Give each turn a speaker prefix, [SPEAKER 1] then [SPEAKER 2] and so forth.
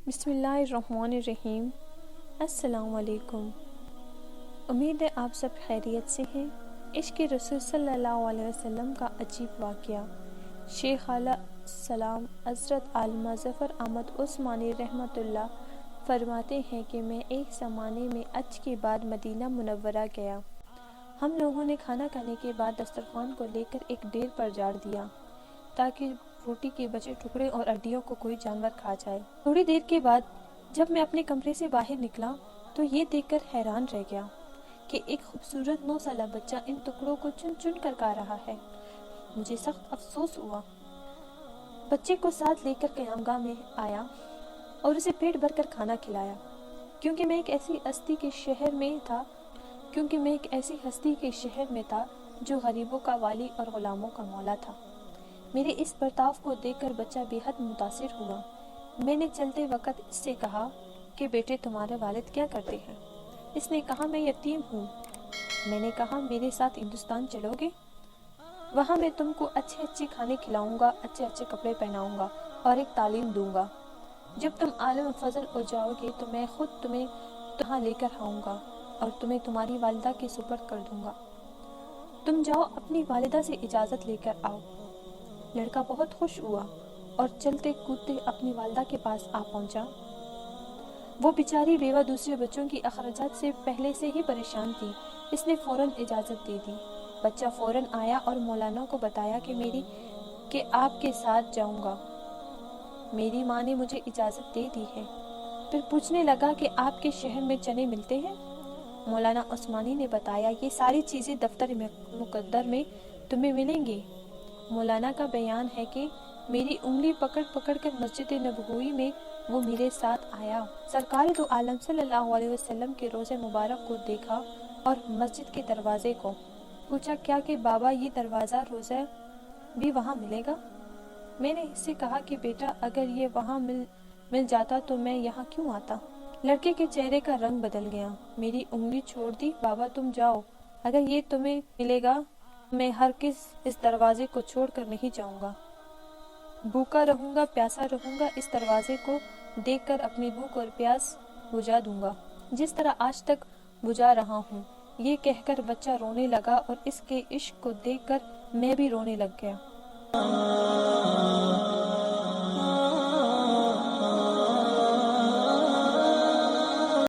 [SPEAKER 1] بسم اللہ الرحمن الرحیم۔ السلام علیکم۔ امید ہے آپ سب خیریت سے ہیں۔ عشق رسول صلی اللہ علیہ وسلم کا عجیب واقعہ۔ شیخ اعلیٰ سلام حضرت علامہ ظفر احمد عثمانی رحمۃ اللہ فرماتے ہیں کہ میں ایک زمانے میں حج کے بعد مدینہ منورہ گیا۔ ہم لوگوں نے کھانا کھانے کے بعد دسترخوان کو لے کر ایک ڈیر پر جاڑ دیا تاکہ روٹی کے بچے ٹکڑے اور ہڈیوں کو کوئی جانور کھا جائے۔ تھوڑی دیر کے بعد جب میں اپنے کمرے سے باہر نکلا تو یہ دیکھ کر حیران رہ گیا کہ ایک خوبصورت 9 سالہ بچہ ان ٹکڑوں کو چن چن کر کھا رہا ہے۔ مجھے سخت افسوس ہوا۔ بچے کو ساتھ لے کر قیامگاہ میں آیا اور اسے پیٹ بھر کر کھانا کھلایا، کیونکہ میں ایک ایسی ہستی کے شہر میں تھا جو غریبوں کا والی اور غلاموں کا مولا تھا۔ میرے اس برتاؤ کو دیکھ کر بچہ بے حد متاثر ہوا۔ میں نے چلتے وقت اس سے کہا کہ بیٹے تمہارے والد کیا کرتے ہیں؟ اس نے کہا میں یتیم ہوں۔ میں نے کہا میرے ساتھ ہندوستان چلو گے؟ وہاں میں تم کو اچھے کھانے کھلاؤں گا، اچھے کپڑے پہناؤں گا اور ایک تعلیم دوں گا۔ جب تم عالم فضل ہو جاؤ گے تو میں خود تمہیں یہاں لے کر آؤں گا اور تمہیں تمہاری والدہ کے سپرد کر دوں گا۔ تم جاؤ اپنی والدہ سے اجازت لے کر آؤ۔ لڑکا بہت خوش ہوا اور چلتے کودتے اپنی والدہ کے پاس آ پہنچا۔ وہ بیچاری بیوہ دوسرے بچوں کی اخراجات سے پہلے سے ہی پریشان تھی۔ اس نے فوراً اجازت دے دی۔ بچہ فوراً آیا اور مولانا کو بتایا کہ آپ کے ساتھ جاؤں گا، میری ماں نے مجھے اجازت دے دی ہے۔ پھر پوچھنے لگا کہ آپ کے شہر میں چنے ملتے ہیں؟ مولانا عثمانی نے بتایا یہ ساری چیزیں دفتر مقدر میں تمہیں ملیں گی۔ مولانا کا بیان ہے کہ میری انگلی پکڑ پکڑ کر مسجد نبوی میں وہ میرے ساتھ آیا۔ سرکار دو عالم صلی اللہ علیہ وسلم کے روضہ مبارک کو دیکھا اور مسجد کے دروازے کو۔ پوچھا کیا کہ بابا یہ دروازہ روضہ بھی وہاں ملے گا؟ میں نے اس سے کہا کہ بیٹا اگر یہ وہاں مل جاتا تو میں یہاں کیوں آتا؟ لڑکے کے چہرے کا رنگ بدل گیا۔ میری انگلی چھوڑ دی۔ بابا تم جاؤ، اگر یہ تمہیں ملے گا میں ہرگز اس دروازے کو چھوڑ کر نہیں جاؤں گا۔ بھوکا رہوں گا، پیاسا رہوں گا، اس دروازے کو دیکھ کر اپنی بھوک اور پیاس بجھا دوں گا جس طرح آج تک بجھا رہا ہوں۔ یہ کہہ کر بچہ رونے لگا اور اس کے عشق کو دیکھ کر میں بھی رونے لگ گیا۔